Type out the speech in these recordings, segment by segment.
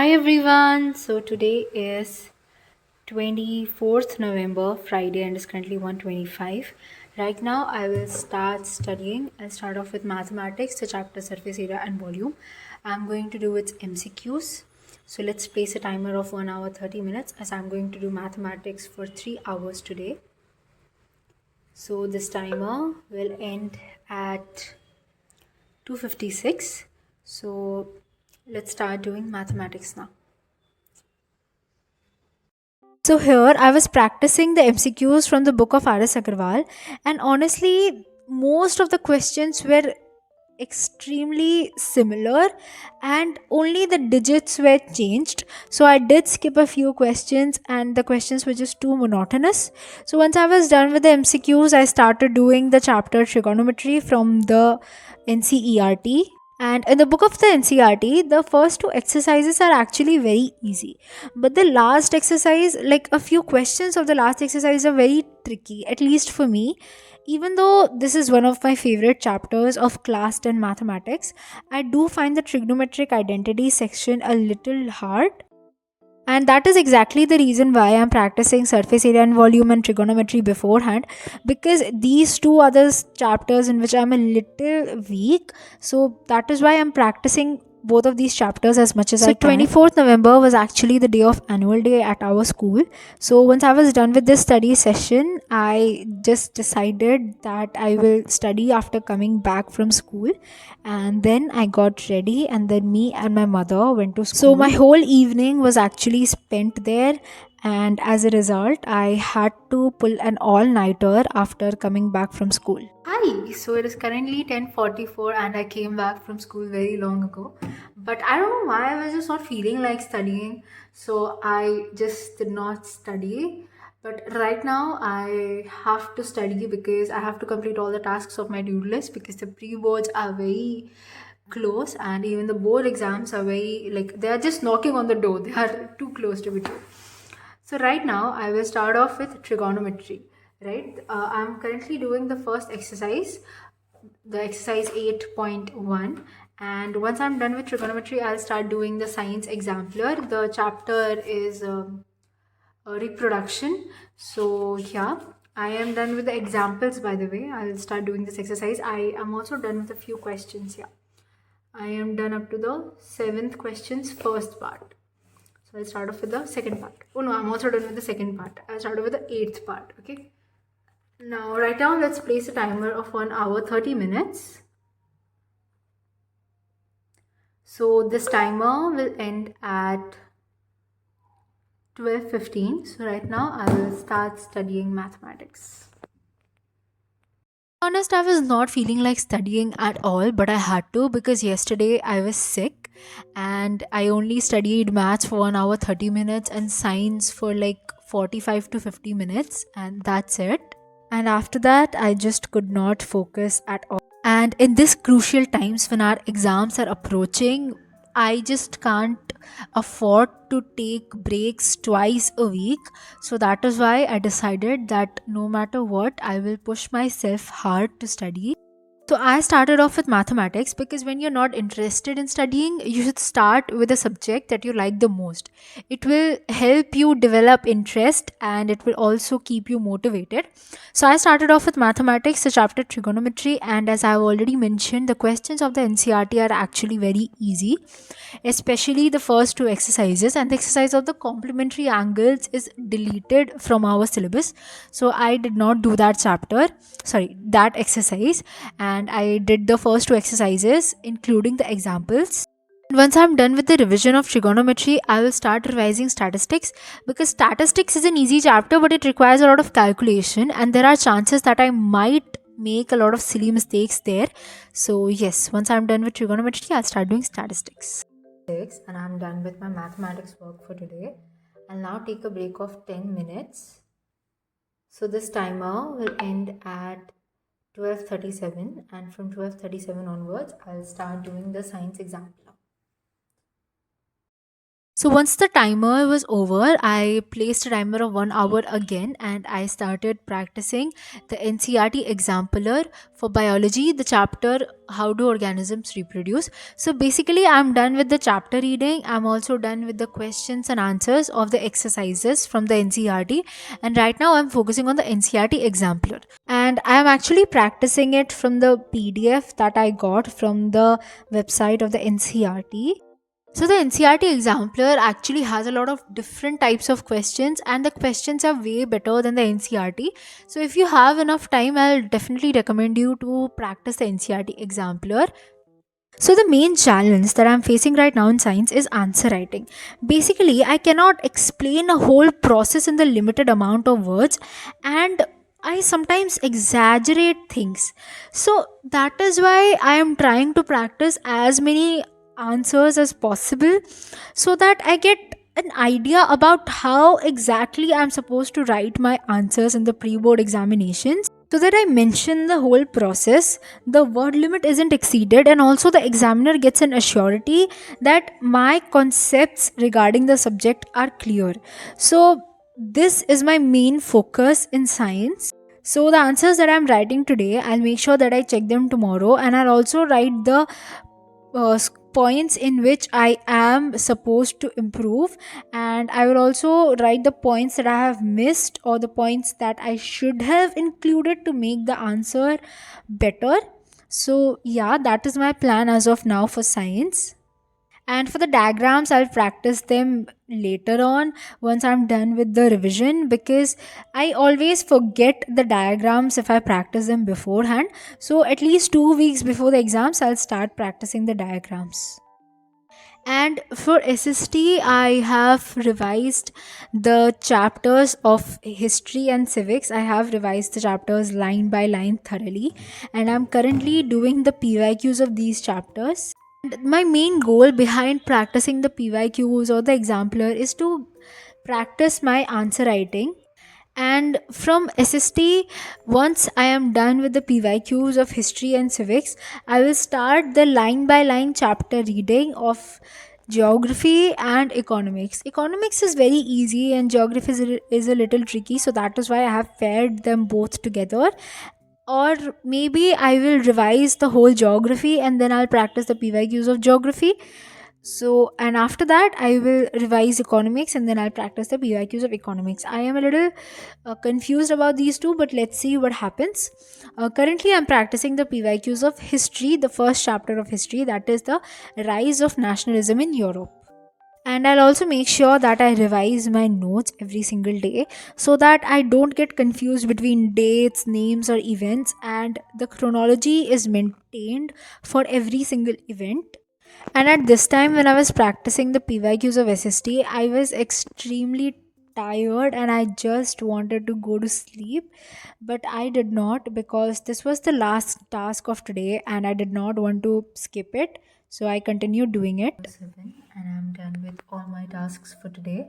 Hi everyone. So today is 24th November, Friday, and it's currently 1:25. Right now I will start studying. I'll start off with mathematics, the chapter surface area and volume. I'm going to do its MCQs. So let's place a timer of 1 hour 30 minutes as I'm going to do mathematics for 3 hours today. So this timer will end at 2:56. So let's start doing mathematics now. So here I was practicing the MCQs from the book of R.S. Agarwal, and honestly, most of the questions were extremely similar and only the digits were changed. So I did skip a few questions and the questions were just too monotonous. So once I was done with the MCQs, I started doing the chapter trigonometry from the NCERT. And in the book of the NCRT, the first two exercises are actually very easy. But the last exercise, like a few questions of the last exercise, are very tricky, at least for me. Even though this is one of my favorite chapters of class 10 mathematics, I do find the trigonometric identity section a little hard. And that is exactly the reason why I'm practicing surface area and volume and trigonometry beforehand, because these two other chapters in which I'm a little weak. So that is why I'm practicing both of these chapters as much as I can. 24th November was actually the day of annual day at our school. So once I was done with this study session, I just decided that I will study after coming back from school, and then I got ready, and then me and my mother went to school. So my whole evening was actually spent there, and as a result I had to pull an all-nighter after coming back from school. Hi, so it is currently 10:44 and I came back from school very long ago. But I don't know why I was just not feeling like studying, so I just did not study. But right now I have to study because I have to complete all the tasks of my to-do list, because the pre-boards are very close and even the board exams are very, like, they are just knocking on the door. They are too close to be true. So right now I will start off with trigonometry. Right, I'm currently doing the first exercise, the exercise 8.1, and once I'm done with trigonometry I'll start doing the science exemplar. The chapter is reproduction. So yeah, I am done with the examples. By the way, I'll start doing this exercise. I am also done with a few questions. Yeah, I am done up to the 7th questions first part. So I'll start off with the second part. Oh no, I'm also done with the second part. I'll start off with the 8th part. Okay, now right now let's place a timer of 1 hour 30 minutes. So this timer will end at 12:15. So right now I will start studying mathematics. Honest, I was not feeling like studying at all, but I had to because yesterday I was sick and I only studied maths for 1 hour 30 minutes and science for like 45 to 50 minutes, and that's it. And after that, I just could not focus at all. And in this crucial times when our exams are approaching, I just can't afford to take breaks twice a week. So that is why I decided that no matter what, I will push myself hard to study. So I started off with mathematics because when you're not interested in studying, you should start with a subject that you like the most. It will help you develop interest and it will also keep you motivated. So I started off with mathematics, the chapter trigonometry, and as I've already mentioned, the questions of the NCRT are actually very easy, especially the first two exercises, and the exercise of the complementary angles is deleted from our syllabus. So I did not do that exercise, and I did the first two exercises including the examples. Once I'm done with the revision of trigonometry, I will start revising statistics, because statistics is an easy chapter but it requires a lot of calculation and there are chances that I might make a lot of silly mistakes there. So yes, once I'm done with trigonometry, I'll start doing statistics. And I'm done with my mathematics work for today. I'll now take a break of 10 minutes. So this timer will end at 12:37, and from 12:37 onwards I'll start doing the science example. So once the timer was over, I placed a timer of 1 hour again and I started practicing the NCRT exampler for biology, the chapter How Do Organisms Reproduce. So basically, I'm done with the chapter reading. I'm also done with the questions and answers of the exercises from the NCRT. And right now, I'm focusing on the NCRT exampler. And I'm actually practicing it from the PDF that I got from the website of the NCRT. So the NCRT exampler actually has a lot of different types of questions, and the questions are way better than the NCRT. So if you have enough time, I'll definitely recommend you to practice the NCRT exampler. So the main challenge that I'm facing right now in science is answer writing. Basically, I cannot explain a whole process in the limited amount of words, and I sometimes exaggerate things. So that is why I am trying to practice as many answers as possible so that I get an idea about how exactly I'm supposed to write my answers in the pre-board examinations, so that I mention the whole process, the word limit isn't exceeded, and also the examiner gets an assurity that my concepts regarding the subject are clear. So this is my main focus in science. So the answers that I'm writing today, I'll make sure that I check them tomorrow, and I'll also write the points in which I am supposed to improve, and I will also write the points that I have missed or the points that I should have included to make the answer better. So, yeah, that is my plan as of now for science. And for the diagrams, I'll practice them later on once I'm done with the revision, because I always forget the diagrams if I practice them beforehand. So, at least 2 weeks before the exams, I'll start practicing the diagrams. And for SST, I have revised the chapters of history and civics. I have revised the chapters line by line thoroughly, and I'm currently doing the PYQs of these chapters. And my main goal behind practicing the PYQs or the exemplar is to practice my answer writing. And from SST, once I am done with the PYQs of history and civics, I will start the line by line chapter reading of geography and economics. Economics is very easy and geography is a little tricky, so that is why I have paired them both together. Or maybe I will revise the whole geography and then I'll practice the PYQs of geography. So, and after that, I will revise economics and then I'll practice the PYQs of economics. I am a little confused about these two, but let's see what happens. Currently, I'm practicing the PYQs of history, the first chapter of history, that is the rise of nationalism in Europe. And I'll also make sure that I revise my notes every single day so that I don't get confused between dates, names, or events, and the chronology is maintained for every single event. And at this time, when I was practicing the PYQs of SST, I was extremely tired and I just wanted to go to sleep. But I did not, because this was the last task of today and I did not want to skip it. So I continued doing it. 7, and I'm done with all my tasks for today.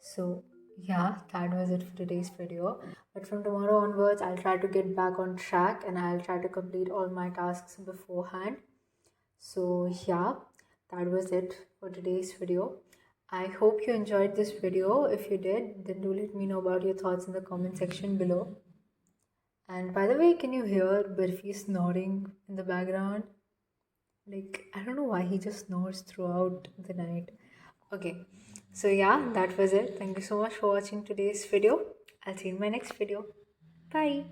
So, yeah, that was it for today's video. But from tomorrow onwards, I'll try to get back on track and I'll try to complete all my tasks beforehand. So yeah, that was it for today's video. I hope you enjoyed this video. If you did, then do let me know about your thoughts in the comment section below. And by the way, can you hear Burfi snoring in the background? Like, I don't know why he just snores throughout the night. Okay, so yeah, that was it. Thank you so much for watching today's video. I'll see you in my next video. Bye.